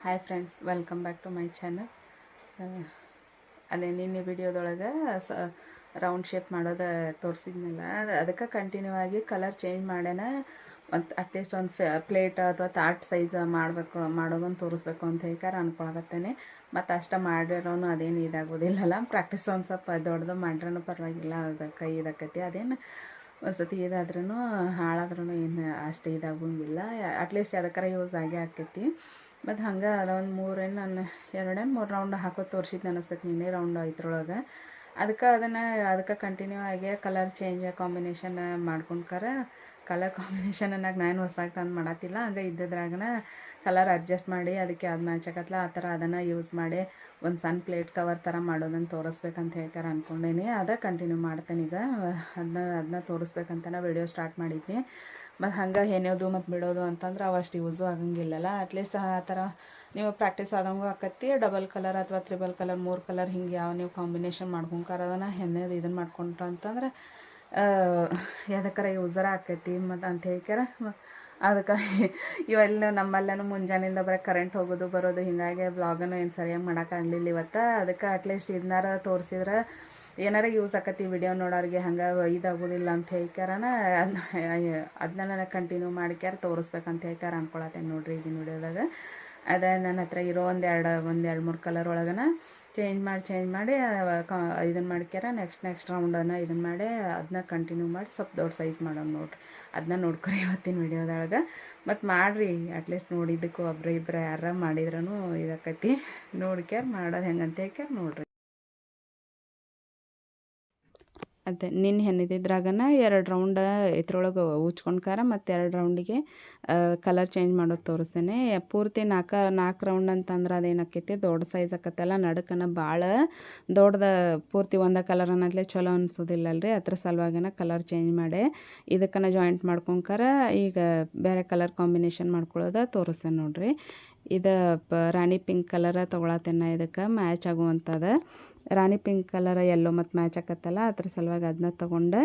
Hi friends, welcome back to my channel. ಅದೇ ನಿನ್ನೆ ವಿಡಿಯೋದೊಳಗೆ round shape ಮಾಡೋದು ತೋರಿಸಿದ್ನಲ್ಲ, ಅದಕ್ಕೆ ಕಂಟಿನ್ಯೂ ಆಗಿ ಕಲರ್ ಚೇಂಜ್ ಮಾಡ್ಯಾನ. ಮತ್ತು ಅಟ್ಲೀಸ್ಟ್ ಒಂದು ಪ್ಲೇಟ್ ಅಥವಾ ತಾಟ್ ಸೈಜ್ ಮಾಡೋದನ್ನು ತೋರಿಸ್ಬೇಕು ಅಂತ ಹೇಳ್ಕಾರ ಅನ್ಕೊಳಕತ್ತೇನೆ. ಮತ್ತು ಅಷ್ಟು ಮಾಡಿರೋನು ಅದೇನು ಇದಾಗೋದಿಲ್ಲಲ್ಲ. ಪ್ರಾಕ್ಟೀಸ್ ಒಂದು ಸ್ವಲ್ಪ ದೊಡ್ಡದು ಮಾಡ್ರೂ ಪರವಾಗಿಲ್ಲ, ಅದು ಕೈ ಇದಾಕೈತಿ. ಅದೇನು ಒಂದು ಸತಿ ಇದಾದ್ರೂ ಹಾಳಾದ್ರೂ ಏನು ಅಷ್ಟು ಇದಾಗೋಂಗಿಲ್ಲ. ಅಟ್ಲೀಸ್ಟ್ ಅದಕ್ಕಾರ ಯೂಸ್ ಆಗೇ ಆಕೈತಿ. ಮತ್ತು ಹಂಗೆ ಅದೊಂದು ನಾನು 2-3 ರೌಂಡ್ ಹಾಕೋದು ತೋರಿಸಿದ್ದು ಅನಿಸ್ತೈತೆ. ನಿನ್ನೆ ರೌಂಡ್ ಇದ್ರೊಳಗೆ ಅದಕ್ಕೆ ಕಂಟಿನ್ಯೂ ಆಗಿ colour change combination colour combination ಅನ್ನೋಕೆ ನಾನು ಹೊಸಾಗಿ ತಂದು ಮಾಡತ್ತಿಲ್ಲ. ಹಂಗೆ ಇದ್ದಿದ್ರಾಗನ ಕಲರ್ ಅಡ್ಜಸ್ಟ್ ಮಾಡಿ ಅದಕ್ಕೆ ಅದು ಮ್ಯಾಚ್ ಆಗತ್ತಲ್ಲ ಆ ಥರ ಅದನ್ನು ಯೂಸ್ ಮಾಡಿ ಒಂದು ಸಣ್ಣ ಪ್ಲೇಟ್ ಕವರ್ ಥರ ಮಾಡೋದನ್ನು ತೋರಿಸ್ಬೇಕಂತ ಹೇಳ್ತಾರೆ ಅಂದ್ಕೊಂಡೇನಿ. ಕಂಟಿನ್ಯೂ ಮಾಡ್ತೇನೆ. ಈಗ ಅದನ್ನ ತೋರಿಸ್ಬೇಕಂತ ವೀಡಿಯೋ ಸ್ಟಾರ್ಟ್ ಮಾಡಿದ್ನಿ. ಮತ್ತು ಹಂಗೆ ಹೆಣೆಯೋದು ಮತ್ತು ಬಿಡೋದು ಅಂತಂದ್ರೆ ಅವಷ್ಟು ಯೂಸು ಆಗಂಗಿಲ್ಲಲ್ಲ. ಅಟ್ಲೀಸ್ಟ್ ಆ ಥರ ನೀವು ಪ್ರಾಕ್ಟೀಸ್ ಆದಂಗೂ ಆಕತ್ತಿ. ಡಬಲ್ ಕಲರ್ ಅಥವಾ ತ್ರಿಬಲ್ ಕಲರ್ 3 ಕಲರ್ ಹಿಂಗೆ ಯಾವ ನೀವು ಕಾಂಬಿನೇಷನ್ ಮಾಡ್ಕೊಂಡ್ಕಾರ ಅದನ್ನು ಹೆಣೆಯೋದು ಇದನ್ನು ಮಾಡ್ಕೊಂಡ್ರ ಅಂತಂದ್ರೆ ಯಾವ್ದಕ್ಕಾರ ಯೂಸರ ಆಕೈತಿ. ಮತ್ತು ಅಂತ ಹೇಳ್ಕ್ಯಾರ ಅದಕ್ಕೆ ಇವೆಲ್ಲ ನಮ್ಮಲ್ಲೂ ಮುಂಜಾನೆಯಿಂದ ಬರೀ ಕರೆಂಟ್ ಹೋಗೋದು ಬರೋದು, ಹೀಗಾಗಿ ಬ್ಲಾಗನ್ನು ಏನು ಸರಿಯಾಗಿ ಮಾಡೋಕ್ಕಾಗಲಿಲ್ಲ ಇವತ್ತು. ಅದಕ್ಕೆ ಅಟ್ಲೀಸ್ಟ್ ಇದನ್ನಾರ ತೋರಿಸಿದ್ರೆ ಏನಾರ ಯೂಸ್ ಆಕತಿ ವಿಡಿಯೋ ನೋಡೋರಿಗೆ, ಹಂಗೆ ಇದಾಗೋದಿಲ್ಲ ಅಂತ ಹೇಳ್ಕ್ಯಾರನ ಅದನ್ನ ನನಗೆ ಕಂಟಿನ್ಯೂ ಮಾಡ್ಕ್ಯಾರ ತೋರಿಸ್ಬೇಕಂತ ಹೇಳ್ಕ್ಯಾರ ಅನ್ಕೊಳತ್ತೇನೆ. ನೋಡಿರಿ ಈಗಿನ ವಿಡಿಯೋದಾಗ ನನ್ನ ಹತ್ರ ಇರೋ ಒಂದು 2-3 ಕಲರ್ ಒಳಗನ ಚೇಂಜ್ ಮಾಡಿ ಇದನ್ನು ಮಾಡ್ಕ್ಯಾರ. ನೆಕ್ಸ್ಟ್ ರೌಂಡನ್ನು ಇದನ್ನು ಮಾಡಿ ಅದನ್ನ ಕಂಟಿನ್ಯೂ ಮಾಡಿ ಸ್ವಲ್ಪ ದೊಡ್ಡ ಸೈಜ್ ಮಾಡೋಣ. ನೋಡಿರಿ ಅದನ್ನ ನೋಡ್ಕೊರಿ ಇವತ್ತಿನ ವಿಡಿಯೋದೊಳಗೆ. ಮತ್ತು ಮಾಡಿರಿ ಅಟ್ಲೀಸ್ಟ್ ನೋಡಿದ್ದಕ್ಕೂ ಇಬ್ಬರು ಯಾರ ಮಾಡಿದ್ರೂ ಇದಾಕೈತಿ. ನೋಡ್ಕ್ಯಾರ ಮಾಡೋದು ಹೆಂಗಂತ ಹೇಳ್ಕ್ಯಾರ ನೋಡಿರಿ. ಅದೇ ನಿನ್ನೆ ಹೆಣ್ಣಿದ್ರಾಗನ 2 ರೌಂಡ್ ಇದ್ರೊಳಗೆ ಉಚ್ಕೊಂಡ್ಕಾರ ಮತ್ತು 2 ರೌಂಡಿಗೆ ಕಲರ್ ಚೇಂಜ್ ಮಾಡೋದು ತೋರಿಸ್ತೇನೆ. ಪೂರ್ತಿ 4 ರೌಂಡ್ ಅಂತಂದ್ರೆ ಅದೇನಾಕೈತಿ ದೊಡ್ಡ ಸೈಜ್ ಆಕತ್ತಲ್ಲ, ನಡುಕನ ಭಾಳ ದೊಡ್ಡದ ಪೂರ್ತಿ ಒಂದೇ ಕಲರ್ ಅನ್ನತ್ಲೆ ಚಲೋ ಅನ್ಸೋದಿಲ್ಲಲ್ರಿ. ಅದ್ರ ಸಲುವಾಗಿನ ಕಲರ್ ಚೇಂಜ್ ಮಾಡಿ ಇದಕ್ಕನ ಜಾಯಿಂಟ್ ಮಾಡ್ಕೊಂಡ್ಕಾರ ಈಗ ಬೇರೆ ಕಲರ್ ಕಾಂಬಿನೇಷನ್ ಮಾಡ್ಕೊಳ್ಳೋದು ತೋರಿಸ್ತೇನೆ ನೋಡಿರಿ. ಇದು ರಾಣಿ ಪಿಂಕ್ ಕಲರ ತೊಗೊಳತ್ತೇನೆ. ಇದಕ್ಕೆ ಮ್ಯಾಚ್ ಆಗುವಂಥದ್ದು ರಾಣಿ ಪಿಂಕ್ ಕಲರ್ ಎಲ್ಲೋ ಮತ್ತು ಮ್ಯಾಚ್ ಆಕತ್ತಲ್ಲ, ಅದ್ರ ಸಲುವಾಗಿ ಅದನ್ನ ತೊಗೊಂಡು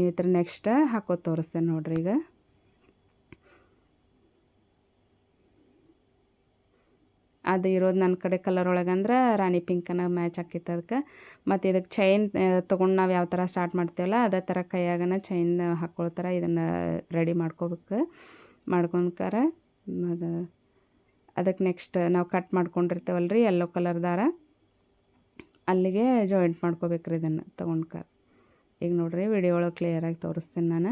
ಇದ್ರ ನೆಕ್ಸ್ಟ್ ಹಾಕೋದು ತೋರಿಸ್ತೇನೆ ನೋಡಿರಿ. ಈಗ ಅದು ಇರೋದು ನನ್ನ ಕಡೆ ಕಲರ್ ಒಳಗಂದ್ರೆ ರಾಣಿ ಪಿಂಕನ ಮ್ಯಾಚ್ ಆಕೈತೆ. ಅದಕ್ಕೆ ಮತ್ತು ಇದಕ್ಕೆ ಚೈನ್ ತೊಗೊಂಡು ನಾವು ಯಾವ ಥರ ಸ್ಟಾರ್ಟ್ ಮಾಡ್ತೀವಲ್ಲ ಅದೇ ಥರ ಕೈಯಾಗನ ಚೈನ್ ಹಾಕ್ಕೊಳ್ಳೋ ಥರ ಇದನ್ನು ರೆಡಿ ಮಾಡ್ಕೊಂಡ್ಕಾರ. ಅದಕ್ಕೆ ನೆಕ್ಸ್ಟ್ ನಾವು ಕಟ್ ಮಾಡ್ಕೊಂಡಿರ್ತೇವಲ್ರಿ ಯೆಲ್ಲೋ ಕಲರ್ ದಾರ, ಅಲ್ಲಿಗೆ ಜಾಯಿಂಟ್ ಮಾಡ್ಕೋಬೇಕ್ರಿ ಇದನ್ನು ತೊಗೊಂಡ್ಕಾರ. ಈಗ ನೋಡಿರಿ ವಿಡಿಯೋ ಒಳಗೆ ಕ್ಲಿಯರಾಗಿ ತೋರಿಸ್ತೀನಿ ನಾನು.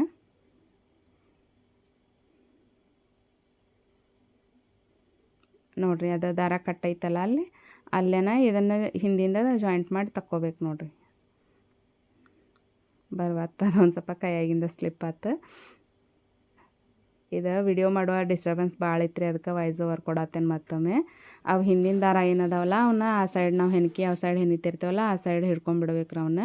ನೋಡಿರಿ ಅದು ದಾರ ಕಟ್ ಐತಲ್ಲ ಅಲ್ಲೇನ ಇದನ್ನು ಹಿಂದಿಂದ ಜಾಯಿಂಟ್ ಮಾಡಿ ತಕ್ಕೋಬೇಕು ನೋಡಿರಿ. ಬರ್ವತ್ತ ಒಂದು ಸ್ವಲ್ಪ ಕೈಯಾಗಿಂದ ಸ್ಲಿಪ್ ಆಯ್ತು. ಇದು ವಿಡಿಯೋ ಮಾಡುವ ಡಿಸ್ಟರ್ಬೆನ್ಸ್ ಭಾಳ ಐತ್ರಿ, ಅದಕ್ಕೆ ವಾಯ್ಸ್ ಓವರ್ ಕೊಡತ್ತೇನೆ ಮತ್ತೊಮ್ಮೆ. ಅವು ಹಿಂದಿನ ದಾರ ಏನದಾವಲ್ಲ ಅವನ್ನ ಆ ಸೈಡ್ ನಾವು ಯಾವ ಸೈಡ್ ಹೆಣಿತಿರ್ತೀವಲ್ಲ ಆ ಸೈಡ್ ಹಿಡ್ಕೊಂಡ್ಬಿಡ್ಬೇಕ್ರಿ. ಅವನ್ನ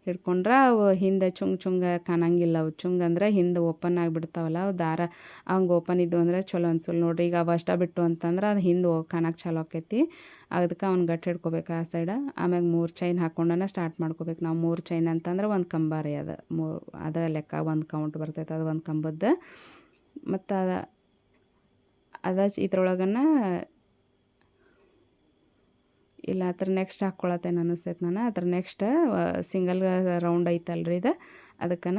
ಹಿಡ್ಕೊಂಡ್ರೆ ಅವು ಹಿಂದೆ ಚುಂಗ ಕಾಣಂಗಿಲ್ಲ. ಅವು ಚುಂಗ್ ಅಂದ್ರೆ ಹಿಂದೆ ಓಪನ್ ಆಗಿಬಿಡ್ತಾವಲ್ಲ ಅವು ದಾರ. ಹಂಗೆ ಓಪನ್ ಇದ್ದು ಅಂದರೆ ಚಲೋ ಅನ್ಸಲ್ಲ ನೋಡಿರಿ. ಈಗ ಅವು ಅಷ್ಟ ಬಿಟ್ಟು ಅಂತಂದ್ರೆ ಅದು ಹಿಂದೆ ಕಾಣಕ್ಕೆ ಚಲೋ ಆಕೈತಿ. ಅದಕ್ಕೆ ಅವ್ನು ಗಟ್ಟಿ ಹಿಡ್ಕೊಬೇಕು ಆ ಸೈಡ. ಆಮ್ಯಾಗ 3 ಚೈನ್ ಹಾಕ್ಕೊಂಡನ ಸ್ಟಾರ್ಟ್ ಮಾಡ್ಕೋಬೇಕು ನಾವು. 3 ಚೈನ್ ಅಂತಂದ್ರೆ ಒಂದು ಕಂಬ ರೀ ಅದು. ಅದ ಲೆಕ್ಕ ಒಂದು ಕೌಂಟ್ ಬರ್ತೈತೆ, ಅದು ಒಂದು ಕಂಬದ್ದು. ಮತ್ತು ಇದ್ರೊಳಗನ ಇಲ್ಲ ಅದ್ರ ನೆಕ್ಸ್ಟ್ ಹಾಕ್ಕೊಳತ್ತೇನೆ ಅನಿಸ್ತೈತೆ ನಾನು. ಅದ್ರ ನೆಕ್ಸ್ಟ್ ಸಿಂಗಲ್ ರೌಂಡ್ ಐತಲ್ರಿ ಇದು, ಅದಕ್ಕನ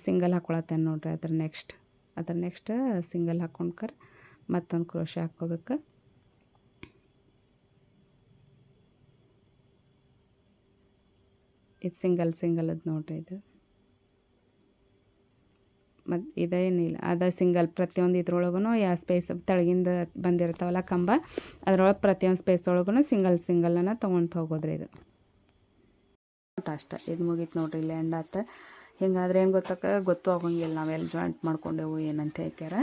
ಸಿಂಗಲ್ ಹಾಕ್ಕೊಳತ್ತೇನೆ ನೋಡಿರಿ. ಅದ್ರ ನೆಕ್ಸ್ಟ್ ಸಿಂಗಲ್ ಹಾಕ್ಕೊಂಡ್ಕರ ಮತ್ತೊಂದು ಕ್ರೋಶೆ ಹಾಕ್ಕೋಬೇಕು. ಇದು ಸಿಂಗಲ್ ಅದು ನೋಡಿರಿ. ಇದು ಮತ್ತು ಇದೇನಿಲ್ಲ, ಅದು ಸಿಂಗಲ್ ಪ್ರತಿಯೊಂದು ಇದ್ರೊಳಗೂ ಯಾವ ಸ್ಪೇಸ್ ತೆಳಗಿಂದ ಬಂದಿರ್ತಾವಲ್ಲ ಕಂಬ, ಅದ್ರೊಳಗೆ ಪ್ರತಿಯೊಂದು ಸ್ಪೇಸ್ ಒಳಗೂ ಸಿಂಗಲನ್ನು ತೊಗೊಂಡು ಹೋಗೋದ್ರಿ. ಇದು ಅಷ್ಟೇ, ಇದು ಮುಗೀತು ನೋಡಿರಿ. ಇಲ್ಲಿ ಎಂಡ್ ಆಯ್ತು. ಹಿಂಗಾದ್ರೆ ಏನು ಗೊತ್ತು ಆಗೋಂಗಿಲ್ಲ ನಾವೆಲ್ಲಿ ಜಾಯಿಂಟ್ ಮಾಡ್ಕೊಂಡೆವು ಏನಂತ ಹೇಳ್ಕ್ಯಾರ.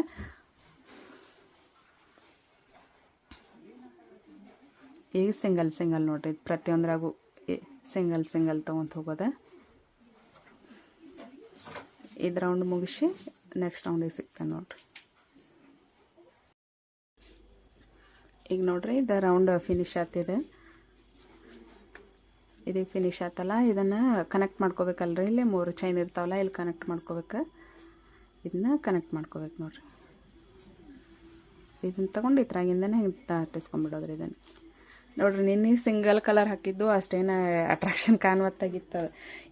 ಈಗ ಸಿಂಗಲ್ ನೋಡಿರಿ, ಪ್ರತಿಯೊಂದ್ರಾಗೂ ಸಿಂಗಲ್ ತೊಗೊಂಡು ಹೋಗೋದು. ಇದು ರೌಂಡ್ ಮುಗಿಸಿ ನೆಕ್ಸ್ಟ್ ರೌಂಡಿಗೆ ಸಿಗ್ತಾನೆ ನೋಡಿರಿ. ಈಗ ನೋಡಿರಿ ಇದು ರೌಂಡ್ ಫಿನಿಶ್ ಆಗ್ತಿದೆ. ಇದೀಗ ಫಿನಿಶ್ ಆಯ್ತಲ್ಲ, ಇದನ್ನು ಕನೆಕ್ಟ್ ಮಾಡ್ಕೋಬೇಕಲ್ರಿ. ಇಲ್ಲಿ 3 ಚೈನ್ ಇರ್ತಾವಲ್ಲ, ಇಲ್ಲಿ ಕನೆಕ್ಟ್ ಮಾಡ್ಕೋಬೇಕು. ಇದನ್ನ ಕನೆಕ್ಟ್ ಮಾಡ್ಕೋಬೇಕು ನೋಡಿರಿ. ಇದನ್ನು ತೊಗೊಂಡು ಇದ್ರಾಗಿಂದನೇ ಹಿಂಗೆ ತಟ್ಟಿಸ್ಕೊಂಬಿಡೋದ್ರಿ ಇದನ್ನು. ನೋಡಿರಿ ನಿನ್ನೆ ಸಿಂಗಲ್ ಕಲರ್ ಹಾಕಿದ್ದು ಅಷ್ಟೇನು ಅಟ್ರಾಕ್ಷನ್ ಕಾಣುವತ್ತಾಗಿತ್ತು.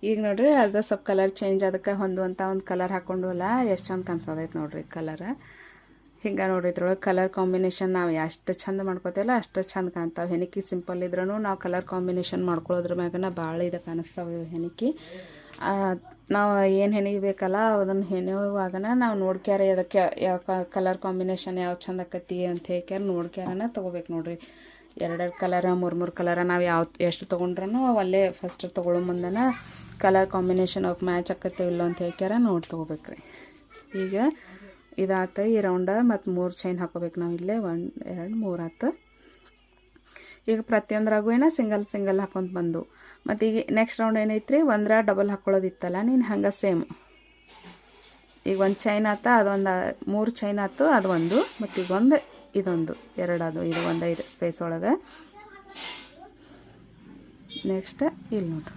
ಈಗ ನೋಡಿರಿ ಅದು ಸ್ವಲ್ಪ ಕಲರ್ ಚೇಂಜ್ ಅದಕ್ಕೆ ಹೊಂದುವಂಥ ಒಂದು ಕಲರ್ ಹಾಕ್ಕೊಂಡವಲ್ಲ ಎಷ್ಟು ಚಂದ ಕಾಣಿಸೋದೈತೆ ನೋಡಿರಿ ಕಲರ್. ಹಿಂಗೆ ನೋಡಿರಿ ಇದ್ರೊಳಗೆ ಕಲರ್ ಕಾಂಬಿನೇಷನ್ ನಾವು ಎಷ್ಟು ಚಂದ ಮಾಡ್ಕೋತೀವಲ್ಲ ಅಷ್ಟು ಚಂದ ಕಾಣ್ತಾವೆ. ಹೆಣಿಕಿ ಸಿಂಪಲ್ ಇದ್ರೂ ನಾವು ಕಲರ್ ಕಾಂಬಿನೇಷನ್ ಮಾಡ್ಕೊಳ್ಳೋದ್ರ ಮ್ಯಾಗನ ಭಾಳ ಇದು ಕಾಣಿಸ್ತಾವೆ ಹೆಣಿಕಿ. ನಾವು ಏನು ಹೆಣಿಗೆ ಬೇಕಲ್ಲ ಅದನ್ನು ಹೆಣೆಯುವಾಗನ ನಾವು ನೋಡ್ಕ್ಯಾರ ಅದಕ್ಕೆ ಯಾವ ಕಲರ್ ಕಾಂಬಿನೇಷನ್ ಯಾವ ಚಂದ ಆಕತಿ ಅಂತ ಹೇಳ್ಕ್ಯಾರ ನೋಡ್ಕ್ಯಾರನ ತೊಗೋಬೇಕು ನೋಡಿರಿ. ಎರಡೆರಡು ಕಲರ ಮೂರು ಕಲರ ನಾವು ಎಷ್ಟು ತೊಗೊಂಡ್ರೂ ಅಲ್ಲೇ ಫಸ್ಟ್ ತೊಗೊಳ್ಳೋ ಮುಂದೆನ ಕಲರ್ ಕಾಂಬಿನೇಷನ್ ಅವ್ಕೆ ಮ್ಯಾಚ್ ಆಕತ್ತೋ ಇಲ್ಲೋ ಅಂತ ಹೇಳ್ಕ್ಯಾರ ನೋಡಿ ತೊಗೋಬೇಕ್ರಿ. ಈಗ ಇದಾತು ಈ ರೌಂಡ ಮತ್ತು 3 ಚೈನ್ ಹಾಕೋಬೇಕು ನಾವು ಇಲ್ಲೇ 1 2 3 ಆತು. ಈಗ ಪ್ರತಿಯೊಂದ್ರಾಗೂ ಸಿಂಗಲ್ ಹಾಕೊಂತ ಬಂದು ಮತ್ತು ಈಗ ನೆಕ್ಸ್ಟ್ ರೌಂಡ್ ಏನೈತ್ರಿ ಒಂದ್ರ ಡಬಲ್ ಹಾಕ್ಕೊಳ್ಳೋದಿತ್ತಲ್ಲ ನೀನು ಹಂಗೆ ಸೇಮ್. ಈಗ ಒಂದು ಚೈನ್ ಆತ ಅದೊಂದು 3 ಚೈನ್ ಆಯ್ತು ಅದು ಒಂದು ಮತ್ತು ಈಗ ಇದೊಂದು 2 ಅದು ಇದು 5 ಸ್ಪೇಸ್ ಒಳಗೆ. ನೆಕ್ಸ್ಟ್ ಇಲ್ಲಿ ನೋಡ್ರಿ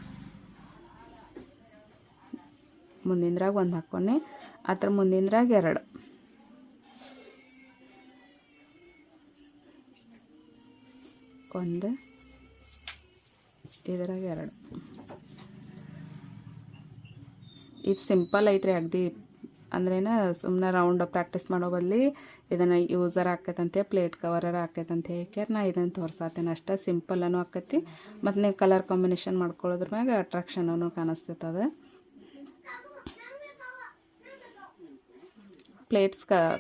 ಮುಂದಿಂದ್ರಾಗ 1 ಹಾಕ್ಕೊಂಡೆ ಅದ್ರ ಮುಂದಿಂದ್ರಾಗ 2 1 ಇದ್ರಾಗ 2. ಇದು ಸಿಂಪಲ್ ಐತ್ರಿ ಅಗದಿ. ಅಂದ್ರೇನ ಸುಮ್ಮನೆ ರೌಂಡ್ ಪ್ರಾಕ್ಟೀಸ್ ಮಾಡೋ ಬದಲಿ ಇದನ್ನು ಯೂಸರ್ ಆಕೈತಂತೆ ಪ್ಲೇಟ್ ಕವರರ ಆಕೈತಂತ ಹೇಳ್ಕ್ಯಾರ ನಾ ಇದನ್ನು ತೋರ್ಸಾತೇನೆ ಅಷ್ಟೇ. ಸಿಂಪಲ್ಲೂ ಆಕೈತಿ ಮತ್ತು ನೀವು ಕಲರ್ ಕಾಂಬಿನೇಷನ್ ಮಾಡ್ಕೊಳ್ಳೋದ್ರ ಮ್ಯಾಗ ಅಟ್ರಾಕ್ಷನೂ ಕಾಣಿಸ್ತೈತದ.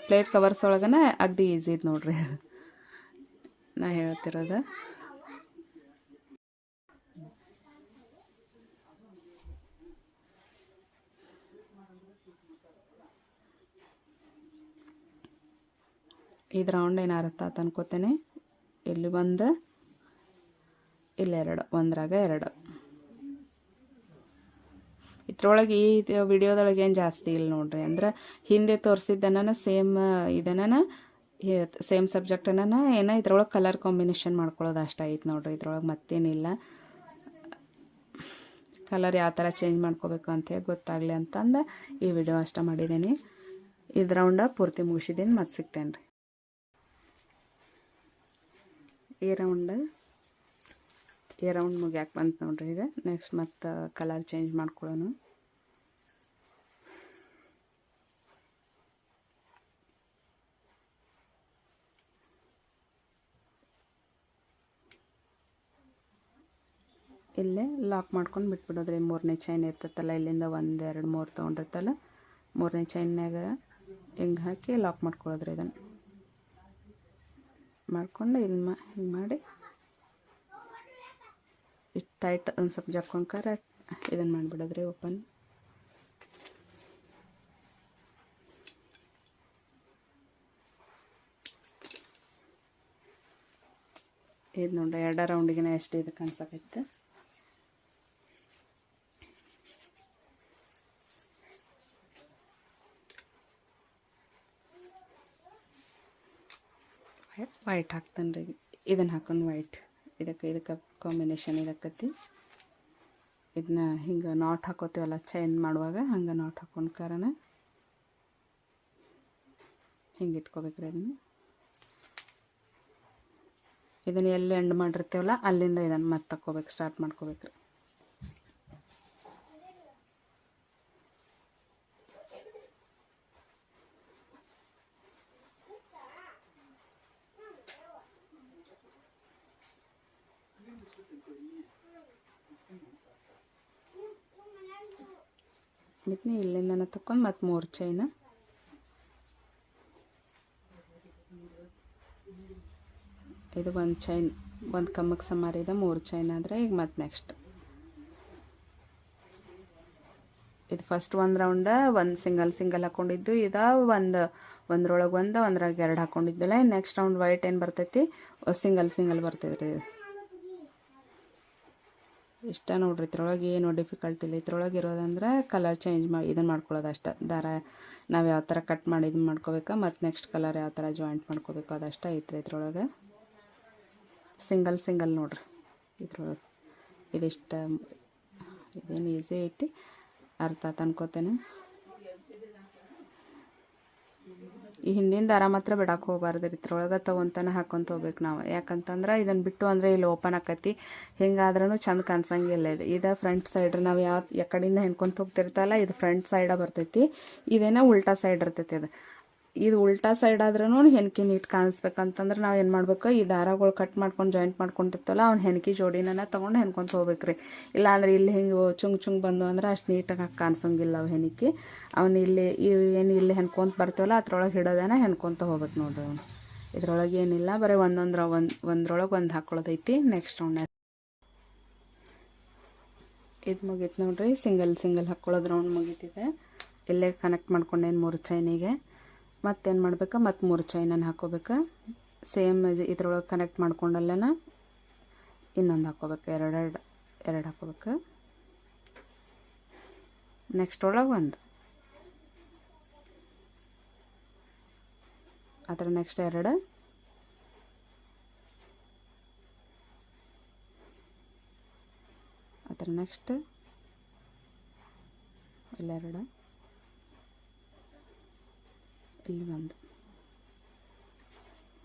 ಪ್ಲೇಟ್ ಕವರ್ಸ್ ಒಳಗನ ಅಗದಿ ಈಸಿ ಇದು ನೋಡ್ರಿ ನಾ ಹೇಳ್ತಿರೋದು. ಇದು ರೌಂಡ್ ಏನು ಅರ್ಥ ಆತ ಅನ್ಕೋತೇನೆ. ಇಲ್ಲಿ 1 ಇಲ್ಲಿ 2 ಒಂದ್ರಾಗ 2. ಇದ್ರೊಳಗೆ ಈ ವಿಡಿಯೋದೊಳಗೆ ಏನು ಜಾಸ್ತಿ ಇಲ್ಲ ನೋಡ್ರಿ. ಅಂದ್ರೆ ಹಿಂದೆ ತೋರಿಸಿದ್ದನ ಸೇಮ್ ಸಬ್ಜೆಕ್ಟನ್ನ ಇದ್ರೊಳಗೆ ಕಲರ್ ಕಾಂಬಿನೇಷನ್ ಮಾಡ್ಕೊಳ್ಳೋದು ಅಷ್ಟೇ ಐತೆ ನೋಡ್ರಿ. ಇದ್ರೊಳಗೆ ಮತ್ತೇನಿಲ್ಲ. ಕಲರ್ ಯಾವ ಥರ ಚೇಂಜ್ ಮಾಡ್ಕೋಬೇಕು ಅಂತೇಳಿ ಗೊತ್ತಾಗಲಿ ಅಂತಂದು ಈ ವಿಡಿಯೋ ಅಷ್ಟೇ ಮಾಡಿದ್ದೀನಿ. ಇದು ರೌಂಡ ಪೂರ್ತಿ ಮುಗಿಸಿದ್ದೀನಿ. ಮತ್ತೆ ಸಿಗ್ತೇನೆ ರೀ. ಈ ರೌಂಡ್ ಮುಗ್ಯಾಕೆ ಬಂತು ನೋಡ್ರಿ. ಈಗ ನೆಕ್ಸ್ಟ್ ಮತ್ತು ಕಲರ್ ಚೇಂಜ್ ಮಾಡ್ಕೊಳ್ಳೋಣ. ಇಲ್ಲೇ ಲಾಕ್ ಮಾಡ್ಕೊಂಡು ಬಿಟ್ಬಿಡೋದ್ರಿ. 3ನೇ ಚೈನ್ ಇರ್ತೈತಲ್ಲ ಇಲ್ಲಿಂದ 1 2 3 ತೊಗೊಂಡಿರ್ತಲ್ಲ 3ನೇ ಚೈನ್ಯಾಗ ಹಿಂಗೆ ಹಾಕಿ ಲಾಕ್ ಮಾಡ್ಕೊಳ್ಳೋದ್ರಿ. ಇದನ್ನು ಮಾಡ್ಕೊಂಡು ಹಿಂಗೆ ಮಾಡಿ ಇಷ್ಟು ಟೈಟ್ ಒಂದು ಸ್ವಲ್ಪ ಜಕ್ಕೊಂಡ್ಕಾರ ಇದನ್ನು ಮಾಡಿಬಿಡೋದ್ರಿ ಓಪನ್. ಇದು ನೋಡ್ರಿ 2 ರೌಂಡಿಗೆ ಎಷ್ಟು ಇದು ಕಾಣಿಸಕೈತೆ. ವೈಟ್ ಹಾಕ್ತಾನೆ ರೀ. ಇದನ್ನು ಹಾಕೊಂಡು ವೈಟ್ ಇದಕ್ಕೆ ಕಾಂಬಿನೇಷನ್ ಇದಕ್ಕತಿ. ಇದನ್ನ ಹಿಂಗೆ ನಾಟ್ ಹಾಕೋತೀವಲ್ಲ ಚೈನ್ ಮಾಡುವಾಗ ಹಂಗೆ ನಾಟ್ ಹಾಕೊಂಡು ಕಾರಣ ಹಿಂಗೆ ಇಟ್ಕೋಬೇಕ್ರಿ. ಇದನ್ನು ಎಲ್ಲಿ ಎಂಡ್ ಮಾಡಿರ್ತೀವಲ್ಲ ಅಲ್ಲಿಂದ ಇದನ್ನು ಮತ್ತೆ ತಕ್ಕೋಬೇಕು, ಸ್ಟಾರ್ಟ್ ಮಾಡ್ಕೋಬೇಕ್ರಿ. ಮತ್ತು ಇಲ್ಲಿಂದನೇ ತಕ್ಕೊಂಡು ಮತ್ತು 3 ಚೈನ್ ಇದು 1 ಚೈನ್ 1 ಕಮ್ಮಕ್ಕೆ ಸುಮಾರಿದೆ 3 ಚೈನ್ ಆದರೆ ಈಗ ಮತ್ತು ನೆಕ್ಸ್ಟ್ ಇದು ಫಸ್ಟ್ 1 ರೌಂಡ 1 ಸಿಂಗಲ್ ಹಾಕ್ಕೊಂಡಿದ್ದು ಇದು ಒಂದ್ರೊಳಗೆ ಒಂದ್ರಾಗ 2 ಹಾಕ್ಕೊಂಡಿದ್ದಲ್ಲ. ನೆಕ್ಸ್ಟ್ ರೌಂಡ್ ವೈಟ್ ಏನು ಬರ್ತೈತಿ ಸಿಂಗಲ್ ಬರ್ತೈತಿ ರೀ. ಇಷ್ಟ ನೋಡ್ರಿ. ಇದ್ರೊಳಗೆ ಏನು ಡಿಫಿಕಲ್ಟ್ ಇಲ್ಲ. ಇದ್ರೊಳಗೆ ಇರೋದಂದ್ರೆ ಕಲರ್ ಚೇಂಜ್ ಮಾಡಿ ಇದನ್ನು ಮಾಡ್ಕೊಳ್ಳೋದು ಅಷ್ಟೇ. ದಾರ ನಾವು ಯಾವ ಥರ ಕಟ್ ಮಾಡಿ ಇದನ್ನು ಮಾಡ್ಕೋಬೇಕಾ ಮತ್ತು ನೆಕ್ಸ್ಟ್ ಕಲರ್ ಯಾವ ಥರ ಜಾಯಿಂಟ್ ಮಾಡ್ಕೋಬೇಕು ಅದಷ್ಟೇ ಐತ್ರಿ. ಇದ್ರೊಳಗೆ ಸಿಂಗಲ್ ನೋಡ್ರಿ. ಇದ್ರೊಳಗೆ ಇದಿಷ್ಟು ಇದೇನು ಈಸಿ ಐತಿ, ಅರ್ಥ ಅನ್ಕೋತೇನೆ. ಈ ಹಿಂದಿನ ದಾರ ಮಾತ್ರ ಬಿಡಕ್ಕೆ ಹೋಗ್ಬಾರ್ದು ರೀ, ಇದ್ರೊಳಗೆ ತೊಗೊತಾನೆ ಹಾಕ್ಕೊಂತ ಹೋಗ್ಬೇಕು ನಾವು. ಯಾಕಂತಂದ್ರೆ ಇದನ್ನು ಬಿಟ್ಟು ಅಂದರೆ ಇಲ್ಲಿ ಓಪನ್ ಆಕತಿ, ಹಿಂಗಾದ್ರೂ ಚಂದ ಕಾಣಿಸಂಗಿಲ್ಲ. ಇದು ಫ್ರಂಟ್ ಸೈಡ್ ನಾವು ಯಾವ ಕಡೆಯಿಂದ ಹೆಣ್ಕೊಂತ ಹೋಗ್ತಿರ್ತಲ್ಲ, ಇದು ಫ್ರಂಟ್ ಸೈಡ ಬರ್ತೈತಿ. ಇದೇನೋ ಉಲ್ಟಾ ಸೈಡ್ ಇರ್ತೈತಿ. ಇದು ಉಲ್ಟಾ ಸೈಡ್ ಆದ್ರೂ ಹೆಣ್ಕಿ ನೀಟ್ ಕಾಣಿಸ್ಬೇಕಂತಂದ್ರೆ ನಾವು ಏನು ಮಾಡ್ಬೇಕು, ಈ ದಾರಗಳು ಕಟ್ ಮಾಡ್ಕೊಂಡು ಜಾಯಿಂಟ್ ಮಾಡ್ಕೊಂಡಿರ್ತಲ್ಲ ಅವ್ನು ಹೆಣ್ಕಿ ಜೋಡಿನ ತೊಗೊಂಡು ಹೆಣ್ಕೊಂತ ಹೋಗ್ಬೇಕು ರೀ. ಇಲ್ಲಾಂದ್ರೆ ಇಲ್ಲಿ ಹಿಂಗೆ ಚುಂಗ್ ಬಂದು ಅಂದ್ರೆ ಅಷ್ಟು ನೀಟಾಗಿ ಕಾಣಿಸೋಂಗಿಲ್ಲ ಅವು ಹೆಣ್ಕಿ. ಅವ್ನು ಇಲ್ಲಿ ಏನು ಇಲ್ಲಿ ಹೆಣ್ಕೊಂತ ಬರ್ತೀವಲ್ಲ ಅದ್ರೊಳಗೆ ಹಿಡೋದೇನ ಹೆಣ್ಕೊಂತ ಹೋಗ್ಬೇಕು ನೋಡ್ರಿ. ಅವನು ಇದ್ರೊಳಗೆ ಏನಿಲ್ಲ, ಬರೀ ಒಂದ್ರೊಳಗೆ ಒಂದು ಹಾಕ್ಕೊಳ್ಳೋದೈತಿ. ನೆಕ್ಸ್ಟ್ ರೌಂಡ್ ಇದು ಮುಗೀತು ನೋಡ್ರಿ. ಸಿಂಗಲ್ ಹಾಕ್ಕೊಳ್ಳೋದು ರೌಂಡ್ ಮುಗೀತಿದೆ. ಇಲ್ಲೇ ಕನೆಕ್ಟ್ ಮಾಡ್ಕೊಂಡೇನು 3 ಚೈನಿಗೆ ಮತ್ತೇನು ಮಾಡ್ಬೇಕು, ಮತ್ತು 3 ಚೈನನ್ನು ಹಾಕ್ಕೋಬೇಕು. ಸೇಮ್ ಇದ್ರೊಳಗೆ ಕನೆಕ್ಟ್ ಮಾಡ್ಕೊಂಡಲ್ಲೇನ ಇನ್ನೊಂದು ಹಾಕ್ಕೋಬೇಕು. ಎರಡು ಹಾಕ್ಕೋಬೇಕು. ನೆಕ್ಸ್ಟ್ ಒಳಗೆ ಒಂದು, ಅದರ ನೆಕ್ಸ್ಟ್ 2, ಅದರ ನೆಕ್ಸ್ಟ್ ಇಲ್ಲೆರಡು, ಇಲ್ಲಿ ಒಂದು.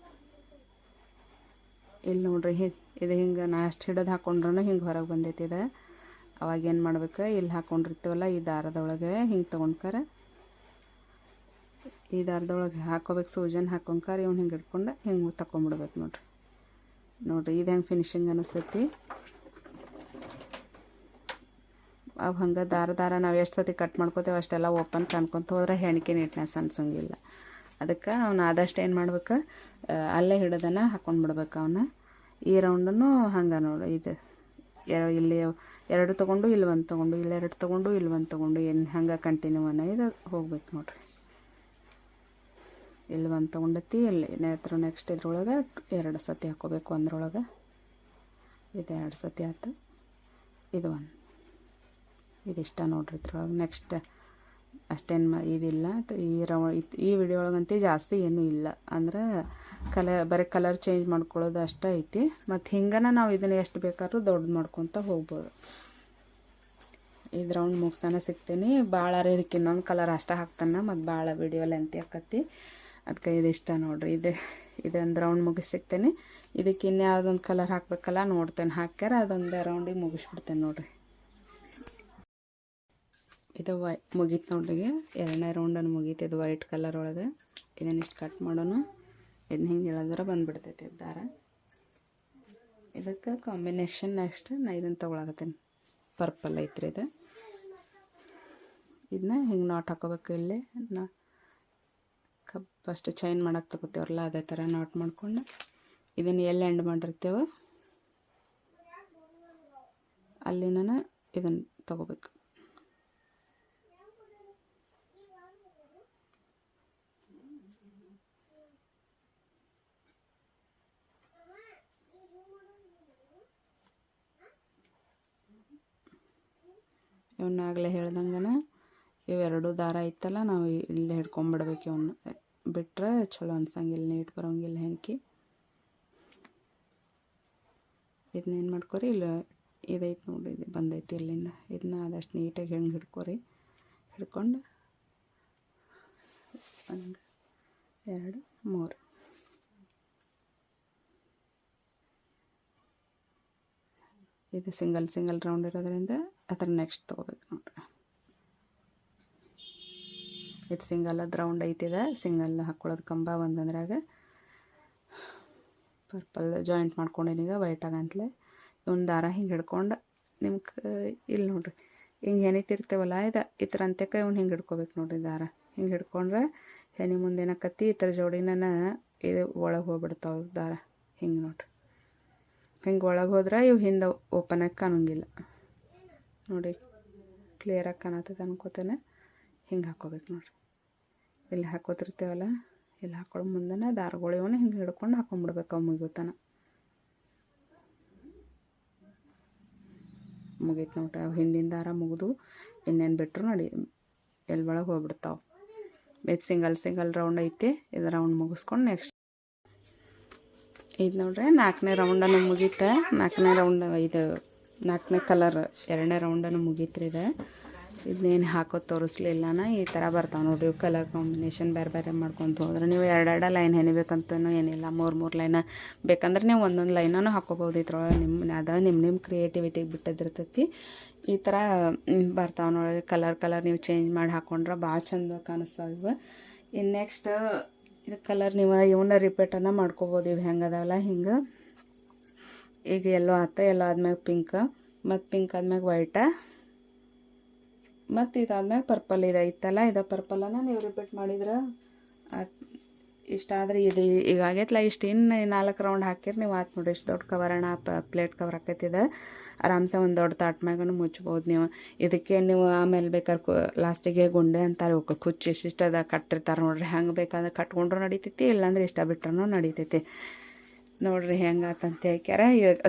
ಇಲ್ಲಿ ನೋಡ್ರಿ ಇದು ಹಿಂಗೆ ನಾ ಅಷ್ಟು ಹಿಡಿದು ಹಾಕ್ಕೊಂಡ್ರೂ ಹಿಂಗೆ ಹೊರಗೆ ಬಂದೈತಿ. ಇದು ಅವಾಗ ಏನು ಮಾಡ್ಬೇಕು, ಇಲ್ಲಿ ಹಾಕ್ಕೊಂಡಿರ್ತೀವಲ್ಲ ಈ ದಾರದೊಳಗೆ ಹಿಂಗೆ ತೊಗೊಂಡ್ಕರ ಈ ದಾರದೊಳಗೆ ಹಾಕೋಬೇಕು. ಸೂಜನ್ ಹಾಕೊಂಡ್ಕರ ಇವ್ನು ಹಿಂಗೆ ಹಿಡ್ಕೊಂಡು ಹಿಂಗೆ ತಗೊಂಡ್ಬಿಡ್ಬೇಕು ನೋಡ್ರಿ. ಇದು ಹೆಂಗೆ ಫಿನಿಶಿಂಗ್ ಅನಿಸ್ತೈತಿ. ಅವು ಹಂಗೆ ದಾರ ನಾವು ಎಷ್ಟು ಸತಿ ಕಟ್ ಮಾಡ್ಕೋತೇವೆ ಅಷ್ಟೆಲ್ಲ ಓಪನ್ ಕಾಣ್ಕೊತ ಹೋದ್ರೆ ಹೆಣ್ಕೆ ನೀಟ್ನೆಸ್ ಅನ್ಸೋಂಗಿಲ್ಲ. ಅದಕ್ಕೆ ಅವ್ನು ಆದಷ್ಟು ಏನು ಮಾಡ್ಬೇಕು, ಅಲ್ಲೇ ಹಿಡೋದನ್ನು ಹಾಕ್ಕೊಂಡ್ಬಿಡ್ಬೇಕು ಅವನ್ನ. ಈ ರೌಂಡನ್ನು ಹಂಗೆ ನೋಡಿ. ಇದು ಇಲ್ಲಿ 2 ತೊಗೊಂಡು ಇಲ್ಲಿ 1 ತೊಗೊಂಡು, ಇಲ್ಲಿ 2 ತೊಗೊಂಡು ಇಲ್ಲಿ 1 ತೊಗೊಂಡು, ಏನು ಹಂಗೆ ಕಂಟಿನ್ಯೂ ಇದು ಹೋಗ್ಬೇಕು ನೋಡ್ರಿ. ಇಲ್ಲಿ 1 ತೊಗೊಂಡೈತಿ, ಇಲ್ಲಿ ನೆಕ್ಸ್ಟ್ ಇದ್ರೊಳಗೆ 2 ಸತಿ ಹಾಕ್ಕೋಬೇಕು. ಒಂದ್ರೊಳಗೆ ಇದು 2 ಸತಿ ಆಯ್ತು. ಇದು 1, ಇದಿಷ್ಟ ನೋಡ್ರಿ. ಇದ್ರೊಳಗೆ ನೆಕ್ಸ್ಟ್ ಅಷ್ಟೇನು ಇದಿಲ್ಲ. ಈ ವಿಡಿಯೋ ಒಳಗಂತೂ ಜಾಸ್ತಿ ಏನೂ ಇಲ್ಲ. ಅಂದ್ರೆ ಬರೀ ಕಲರ್ ಚೇಂಜ್ ಮಾಡ್ಕೊಳ್ಳೋದು ಅಷ್ಟೇ ಐತಿ. ಮತ್ತು ಹಿಂಗನ ನಾವು ಇದನ್ನು ಎಷ್ಟು ಬೇಕಾದ್ರೂ ದೊಡ್ಡದು ಮಾಡ್ಕೊತ ಹೋಗ್ಬೋದು. ಇದು ರೌಂಡ್ ಮುಗಿಸ್ತಾನೆ ಸಿಗ್ತೀನಿ. ಭಾಳ ಇದಕ್ಕೆ ಇನ್ನೊಂದು ಕಲರ್ ಅಷ್ಟೇ ಹಾಕ್ತಾನೆ, ಮತ್ತು ಭಾಳ ವಿಡಿಯೋ ಲೆಂತಿ ಆಕತಿ. ಅದಕ್ಕೆ ಇದಿಷ್ಟ ನೋಡ್ರಿ. ಇದೊಂದು ರೌಂಡ್ ಮುಗಿಸಿ ಸಿಗ್ತೇನೆ. ಇದಕ್ಕೆ ಇನ್ಯಾವುದೊಂದು ಕಲರ್ ಹಾಕಬೇಕಲ್ಲ ನೋಡ್ತೇನೆ. ಹಾಕ್ಯಾರ ಅದೊಂದು ರೌಂಡಿಗೆ ಮುಗಿಸ್ಬಿಡ್ತೇನೆ ನೋಡ್ರಿ. ಇದು ಮುಗೀತು ನೋಡ್ರಿ. 2ನೇ ರೌಂಡನ್ನು ಮುಗೀತು. ಇದು ವೈಟ್ ಕಲರ್ ಒಳಗೆ. ಇದನ್ನ ಇಷ್ಟು ಕಟ್ ಮಾಡೋಣ. ಇದನ್ನ ಹಿಂಗೆ ಹೇಳಿದ್ರೆ ಬಂದುಬಿಡ್ತೈತಿ ದಾರ. ಇದಕ್ಕೆ ಕಾಂಬಿನೇಷನ್ ನೆಕ್ಸ್ಟ್ ನಾ ಇದನ್ನು ತೊಗೊಳಕತ್ತೀನಿ. ಪರ್ಪಲ್ ಐತ್ರಿ ಇದು. ಇದನ್ನ ಹಿಂಗೆ ನಾಟ್ ಹಾಕೋಬೇಕು. ಇಲ್ಲಿ ಫಸ್ಟ್ ಚೈನ್ ಮಾಡೋಕೆ ತಗೋತೀವಲ್ಲ ಅದೇ ಥರ ನಾಟ್ ಮಾಡ್ಕೊಂಡು ಇದನ್ನು ಎಲ್ಲಿ ಎಂಡ್ ಮಾಡಿರ್ತೇವೆ ಅಲ್ಲಿನ ಇದನ್ನು ತಗೋಬೇಕು. ಇವನ್ನಾಗಲೇ ಹೇಳ್ದಂಗೆ ಇವೆರಡು ದಾರ ಐತಲ್ಲ ನಾವು ಇಲ್ಲೇ ಹಿಡ್ಕೊಂಬಿಡ್ಬೇಕು. ಇವನ್ನ ಬಿಟ್ಟರೆ ಚಲೋ ಅನ್ಸಂಗಿಲ್ಲ, ನೀಟ್ ಬರೋಂಗಿಲ್ಲ ಹೆಂಗೆ. ಇದನ್ನೇನು ಮಾಡ್ಕೊರಿ, ಇಲ್ಲ ಇದೈತೆ ನೋಡಿರಿ, ಇದು ಬಂದೈತಿ ಇಲ್ಲಿಂದ. ಇದನ್ನ ಆದಷ್ಟು ನೀಟಾಗಿ ಹೆಂಗೆ ಹಿಡ್ಕೊರಿ. ಹಿಡ್ಕೊಂಡು 1 2 3 ಇದು ಸಿಂಗಲ್ ರೌಂಡ್ ಇರೋದ್ರಿಂದ ಅದರ ನೆಕ್ಸ್ಟ್ ತೊಗೋಬೇಕು ನೋಡ್ರಿ. ಇದು ಸಿಂಗಲ್ ರೌಂಡ್ ಐತಿದೆ. ಸಿಂಗಲ್ ಹಾಕ್ಕೊಳ್ಳೋದು ಕಂಬ ಒಂದಂದ್ರಾಗ ಪರ್ಪಲ್ ಜಾಯಿಂಟ್ ಮಾಡ್ಕೊಂಡೇನೀಗ ವೈಟ್ ಆಗಂತಲೇ. ಇವನ್ ದಾರ ಹಿಂಗೆ ಹಿಡ್ಕೊಂಡು ನಿಮ್ಗೆ ಇಲ್ಲಿ ನೋಡ್ರಿ ಹಿಂಗೆ ಹೆಣಿತಿರ್ತೇವಲ್ಲ ಈ ಥರ ಅಂತ್ಯಕ್ಕೆ ಇವ್ನು ಹಿಂಗೆ ಹಿಡ್ಕೊಬೇಕು ನೋಡ್ರಿ. ದಾರ ಹಿಂಗೆ ಹಿಡ್ಕೊಂಡ್ರೆ ಹೆಣಿ ಮುಂದೇನಕತ್ತಿ ಈ ಥರ ಜೋಡಿನ ಇದು ಒಳಗೆ ಹೋಗ್ಬಿಡ್ತಾವೆ ದಾರ. ಹಿಂಗೆ ನೋಡ್ರಿ, ಹಿಂಗೆ ಒಳಗೆ ಹೋದ್ರೆ ಇವು ಹಿಂದೆ ಓಪನಾಗಿ ಕಾಣೋಂಗಿಲ್ಲ ನೋಡಿ. ಕ್ಲಿಯರಾಗಿ ಕಾಣತ್ತದ ಅನ್ಕೋತೇನೆ. ಹಿಂಗೆ ಹಾಕ್ಕೋಬೇಕು ನೋಡ್ರಿ. ಇಲ್ಲಿ ಹಾಕೋತಿರ್ತೇವಲ್ಲ, ಇಲ್ಲಿ ಹಾಕೊಳ್ಳೋ ಮುಂದೆ ದಾರಗಳು ಇವನ್ನ ಹಿಂಗೆ ಹಿಡ್ಕೊಂಡು ಹಾಕೊಂಡ್ಬಿಡ್ಬೇಕು. ಅವು ಮುಗಿತಾನ ಮುಗೀತು ನೋಡ್ರಿ. ಅವು ಹಿಂದಿನ ದಾರ ಮುಗಿದು ಇನ್ನೇನು ಬಿಟ್ಟರು ನೋಡಿ ಎಲ್ಲಿ ಒಳಗೆ ಹೋಗ್ಬಿಡ್ತಾವೆ. ಇದು ಸಿಂಗಲ್ ರೌಂಡ್ ಐತಿ. ಇದು ರೌಂಡ್ ಮುಗಿಸ್ಕೊಂಡು ನೆಕ್ಸ್ಟ್ ಇದು ನೋಡ್ರಿ 4ನೇ ರೌಂಡನ್ನು ಮುಗೀತೆ. 4ನೇ ರೌಂಡ್ ಇದು 4ನೇ ಕಲರ್ 2ನೇ ರೌಂಡನ್ನು ಮುಗೀತ್ರಿ. ಇದು ಇದನ್ನೇನು ಹಾಕೋದು ತೋರಿಸ್ಲಿಲ್ಲನ ಈ ಥರ ಬರ್ತಾವೆ ನೋಡಿರಿ ಕಲರ್ ಕಾಂಬಿನೇಷನ್ ಬೇರೆ ಬೇರೆ ಮಾಡ್ಕೊತ ಹೋದ್ರೆ ನೀವು ಎರಡೆರಡು ಲೈನ್ ಹೆಣಿಬೇಕಂತನೂ ಏನಿಲ್ಲ 3 ಲೈನ್ ಬೇಕಂದ್ರೆ ನೀವು ಒಂದೊಂದು ಲೈನೂ ಹಾಕೋಬೋದು ಇದ್ರೊಳಗೆ ನಿಮ್ಮ ಕ್ರಿಯೇಟಿವಿಟಿಗೆ ಬಿಟ್ಟದಿರ್ತೈತಿ ಈ ಥರ ಬರ್ತಾವೆ ನೋಡಿರಿ ಕಲರ್ ನೀವು ಚೇಂಜ್ ಮಾಡಿ ಹಾಕೊಂಡ್ರೆ ಭಾಳ ಚಂದ ಕಾಣಿಸ್ತಾವೆ ಇವು ಇನ್ನು ನೆಕ್ಸ್ಟ್ ಇದು ಕಲರ್ ನೀವು ಇವನ್ನ ರಿಪೀಟನ್ನು ಮಾಡ್ಕೋಬೋದು ಇವು ಹೆಂಗೆ ಅದಾವಲ್ಲ ಹಿಂಗೆ ಈಗ ಎಲ್ಲೋ ಆದ್ಮ್ಯಾಗ ಪಿಂಕ್ ಮತ್ತು ಪಿಂಕ್ ಆದ್ಮ್ಯಾಗ ವೈಟ ಮತ್ತು ಇದಾದ್ಮೇಲೆ ಪರ್ಪಲ್ ಇದೆ ಇತ್ತಲ್ಲ ಇದು ಪರ್ಪಲನ್ನು ನೀವು ರಿಪೀಟ್ ಮಾಡಿದ್ರೆ ಇಷ್ಟ ಆದರೆ ಇದು ಈಗ ಆಗೈತಲ್ಲ ಇಷ್ಟು ಇನ್ನು 4 ರೌಂಡ್ ಹಾಕಿರಿ ನೀವು ಆತು ನೋಡಿರಿ ಇಷ್ಟು ದೊಡ್ಡ ಕವರಣ ಪ್ಲೇಟ್ ಕವರ್ ಹಾಕೈತಿದೆ ಆರಾಮ್ಸೆ ಒಂದು ದೊಡ್ಡ ತಾಟ್ಮ್ಯಾಗೂ ಮುಚ್ಬೋದು ನೀವು ಇದಕ್ಕೆ ನೀವು ಆಮೇಲೆ ಬೇಕಾದ್ರೆ ಲಾಸ್ಟಿಗೆ ಗುಂಡೆ ಅಂತಾರೆ ಕುಚ್ಚು ಇಷ್ಟದ ಕಟ್ಟಿರ್ತಾರೆ ನೋಡಿರಿ ಹಂಗೆ ಬೇಕಾದ್ರೆ ಕಟ್ಕೊಂಡ್ರೂ ನಡಿತೈತಿ ಇಲ್ಲಾಂದ್ರೆ ಇಷ್ಟ ಬಿಟ್ರೂ ನಡಿತೈತಿ ನೋಡಿರಿ ಹೆಂಗೆ ಆತಂತ ಹೇಳ್ಕ್ಯಾರ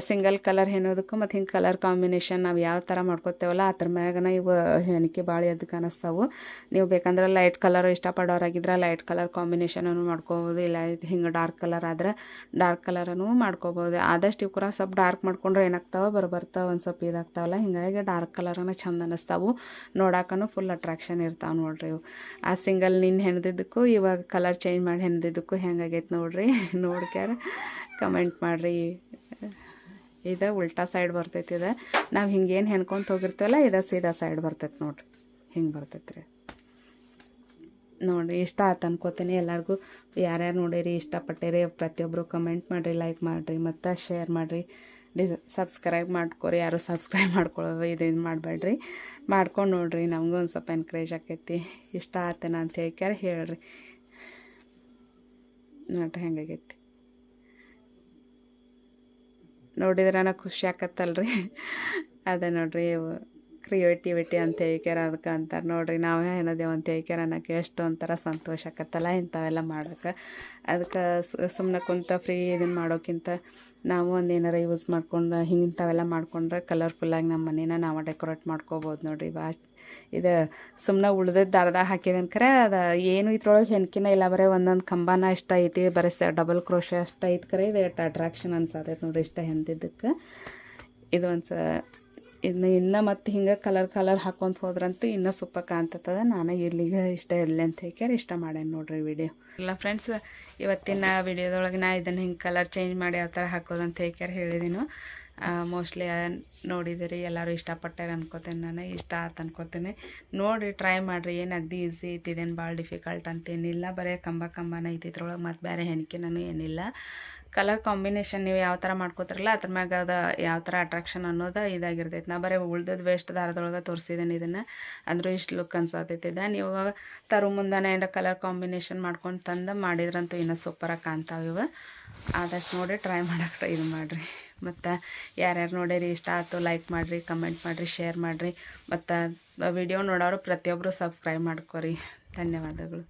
ಸಿಂಗಲ್ ಕಲರ್ ಹೆಣೋದಕ್ಕೂ ಮತ್ತು ಹಿಂಗೆ ಕಲರ್ ಕಾಂಬಿನೇಷನ್ ನಾವು ಯಾವ ಥರ ಮಾಡ್ಕೊತೇವಲ್ಲ ಅದ್ರ ಮ್ಯಾಗನ ಇವು ಹೆಣಿಕೆ ಭಾಳ ಎದ್ದು ಕಾಣಿಸ್ತಾವೆ ನೀವು ಬೇಕಂದ್ರೆ ಲೈಟ್ ಕಲರ್ ಇಷ್ಟಪಡೋರಾಗಿದ್ರೆ ಲೈಟ್ ಕಲರ್ ಕಾಂಬಿನೇಷನನ್ನು ಮಾಡ್ಕೋಬೋದು ಇಲ್ಲ ಹಿಂಗೆ ಡಾರ್ಕ್ ಕಲರ್ ಆದ್ರೆ ಡಾರ್ಕ್ ಕಲರನ್ನು ಮಾಡ್ಕೋಬೋದು ಆದಷ್ಟು ಇವು ಕೂಡ ಸ್ವಲ್ಪ ಡಾರ್ಕ್ ಮಾಡ್ಕೊಂಡ್ರೆ ಏನಾಗ್ತಾವೆ ಬರ್ತಾವೆ ಒಂದು ಸ್ವಲ್ಪ ಇದಾಗ್ತಾವಲ್ಲ ಹಿಂಗಾಗಿ ಡಾರ್ಕ್ ಕಲರನ್ನು ಚಂದ ಅನ್ನಿಸ್ತಾವೆ ನೋಡೋಕೂ ಫುಲ್ ಅಟ್ರಾಕ್ಷನ್ ಇರ್ತಾವೆ ನೋಡಿರಿ ಇವು ಆ ಸಿಂಗಲ್ ನಿನ್ನ ಹೆಣ್ದಿದ್ದಕ್ಕೂ ಇವಾಗ ಕಲರ್ ಚೇಂಜ್ ಮಾಡಿ ಹೆಣ್ದಿದ್ದಕ್ಕೂ ಹೆಂಗಾಗೈತೆ ನೋಡಿರಿ ನೋಡ್ಕ್ಯಾರ ಕಮೆಂಟ್ ಮಾಡಿರಿ ಇದು ಉಲ್ಟಾ ಸೈಡ್ ಬರ್ತೈತಿ ಇದು ನಾವು ಹಿಂಗೇನು ಹೆಣ್ಕೊಂತ ಹೋಗಿರ್ತೀವಲ್ಲ ಇದು ಸೀದಾ ಸೈಡ್ ಬರ್ತೈತೆ ನೋಡಿರಿ ಹಿಂಗೆ ಬರ್ತೈತೆ ರೀ ನೋಡಿ ಇಷ್ಟ ಆಯ್ತು ಅನ್ಕೋತೀನಿ ಎಲ್ಲರಿಗೂ ಯಾರ್ಯಾರು ನೋಡಿರಿ ಇಷ್ಟಪಟ್ಟಿರಿ ಪ್ರತಿಯೊಬ್ಬರು ಕಮೆಂಟ್ ಮಾಡಿರಿ ಲೈಕ್ ಮಾಡಿರಿ ಮತ್ತು ಶೇರ್ ಮಾಡಿರಿ ಸಬ್ಸ್ಕ್ರೈಬ್ ಮಾಡ್ಕೊರಿ ಯಾರು ಸಬ್ಸ್ಕ್ರೈಬ್ ಮಾಡ್ಕೊಳ್ಳೋ ಇದು ಮಾಡಬೇಡ್ರಿ ಮಾಡ್ಕೊಂಡು ನೋಡಿರಿ ನಮಗೂ ಒಂದು ಸ್ವಲ್ಪ ಎನ್ಕರೇಜ್ ಆಕೈತಿ ಇಷ್ಟ ಆತೇನ ಅಂತ ಹೇಳ್ರಿ ನೋಡ್ರಿ ಹೆಂಗಾಗೈತಿ ನೋಡಿದ್ರೆ ನನಗೆ ಖುಷಿ ಆಕತ್ತಲ್ರಿ ಅದೇ ನೋಡಿರಿ ಕ್ರಿಯೇಟಿವಿಟಿ ಅಂತ ಹೇಳ್ಕ್ಯಾರ ಅದಕ್ಕೆ ಅಂತಾರೆ ನೋಡಿರಿ ನಾವೇ ಏನದೇವು ಅಂತ ಹೇಳ್ಕ್ಯಾರ ಅನ್ನೋಕ್ಕೆ ಎಷ್ಟು ಒಂಥರ ಸಂತೋಷ ಆಕತ್ತಲ್ಲ ಇಂಥವೆಲ್ಲ ಮಾಡೋಕೆ ಅದಕ್ಕೆ ಸುಮ್ಮನೆ ಕುಂತ ಫ್ರೀ ಇದನ್ನು ಮಾಡೋಕ್ಕಿಂತ ನಾವು ಒಂದು ಏನಾರ ಯೂಸ್ ಮಾಡ್ಕೊಂಡು ಇಂಥವೆಲ್ಲ ಮಾಡ್ಕೊಂಡ್ರೆ ಕಲರ್ಫುಲ್ಲಾಗಿ ನಮ್ಮ ಮನೇನ ನಾವು ಡೆಕೋರೇಟ್ ಮಾಡ್ಕೋಬೋದು ನೋಡಿರಿ ಇದು ಸುಮ್ಮನೆ ಉಳ್ದದ್ದು ಅರ್ಧ ಹಾಕಿದೇನು ಖರೆ ಅದು ಏನು ಇದ್ರೊಳಗೆ ಹೆಣ್ಕಿನ ಇಲ್ಲ ಬರೀ ಒಂದೊಂದು ಕಂಬನ ಇಷ್ಟ ಐತಿ ಬರೀ ಡಬಲ್ ಕ್ರೋಶೆ ಅಷ್ಟು ಐತೆ ಖರೆ ಇದು ಅಟ್ರಾಕ್ಷನ್ ಅನ್ಸತೈತೆ ನೋಡಿರಿ ಇಷ್ಟ ಹೆಂದಿದ್ದಕ್ಕೆ ಇದು ಇನ್ನೂ ಮತ್ತು ಹಿಂಗೆ ಕಲರ್ ಹಾಕೊಂತ ಹೋದ್ರಂತೂ ಇನ್ನೂ ಸೂಪರ್ ಕಾಣ್ತದ ನಾನು ಇಲ್ಲಿಗೆ ಇಷ್ಟ ಇರಲಿ ಅಂತ ಹೇಳ್ಕ್ಯಾರ ಇಷ್ಟ ಮಾಡೇನಿ ನೋಡಿರಿ ವಿಡಿಯೋ ಇಲ್ಲ ಫ್ರೆಂಡ್ಸ್ ಇವತ್ತಿನ ವಿಡಿಯೋದೊಳಗೆ ನಾ ಇದನ್ನು ಹಿಂಗೆ ಕಲರ್ ಚೇಂಜ್ ಮಾಡಿ ಯಾವ ಥರ ಹಾಕೋದಂತ ಹೇಳ್ಕ್ಯಾರ ಹೇಳಿದೀನಿ ಮೋಸ್ಟ್ಲಿ ನೋಡಿದಿರಿ ಎಲ್ಲರೂ ಇಷ್ಟಪಟ್ಟಾರೆ ಅನ್ಕೋತೇನೆ ನಾನು ಇಷ್ಟ ಆಯ್ತು ಅನ್ಕೋತೇನೆ ನೋಡಿ ಟ್ರೈ ಮಾಡಿರಿ ಏನು ಅಗ್ದಿ ಈಸಿ ಐತಿ ಇದೇನು ಭಾಳ ಡಿಫಿಕಲ್ಟ್ ಅಂತೇನಿಲ್ಲ ಬರೀ ಕಂಬನ ಐತಿ ಇದ್ರೊಳಗೆ ಮತ್ತು ಬೇರೆ ಹೆಣ್ಕೆನೂ ಏನಿಲ್ಲ ಕಲರ್ ಕಾಂಬಿನೇಷನ್ ನೀವು ಯಾವ ಥರ ಮಾಡ್ಕೋತಾರಲ್ಲ ಅದ್ರ ಮ್ಯಾಗ ಅದು ಯಾವ ಥರ ಅಟ್ರಾಕ್ಷನ್ ಅನ್ನೋದು ಇದಾಗಿರ್ತೈತೆ ನಾ ಬರೀ ಉಳ್ದದ್ದು ವೇಸ್ಟ್ ದಾರದೊಳಗೆ ತೋರಿಸಿದ್ದೇನೆ ಇದನ್ನು ಅಂದರೂ ಇಷ್ಟು ಲುಕ್ ಅನ್ಸತೈತಿದೆ ನೀವು ತರು ಮುಂದಾನೆ ಏನಾರ ಕಲರ್ ಕಾಂಬಿನೇಷನ್ ಮಾಡ್ಕೊಂಡು ತಂದು ಮಾಡಿದ್ರಂತೂ ಇನ್ನೂ ಸೂಪರಾಗಿ ಕಾಣ್ತಾವೆ ಇವು ಆದಷ್ಟು ನೋಡಿ ಟ್ರೈ ಮಾಡೋಕೆ ಇದು ಮಾಡಿರಿ ಮತ್ತು ಯಾರ್ಯಾರು ನೋಡಿರಿ ಇಷ್ಟ ಆಯ್ತು ಲೈಕ್ ಮಾಡಿರಿ ಕಮೆಂಟ್ ಮಾಡಿರಿ ಶೇರ್ ಮಾಡಿರಿ ಮತ್ತು ವಿಡಿಯೋ ನೋಡೋರು ಪ್ರತಿಯೊಬ್ಬರು ಸಬ್ಸ್ಕ್ರೈಬ್ ಮಾಡ್ಕೊರಿ ಧನ್ಯವಾದಗಳು.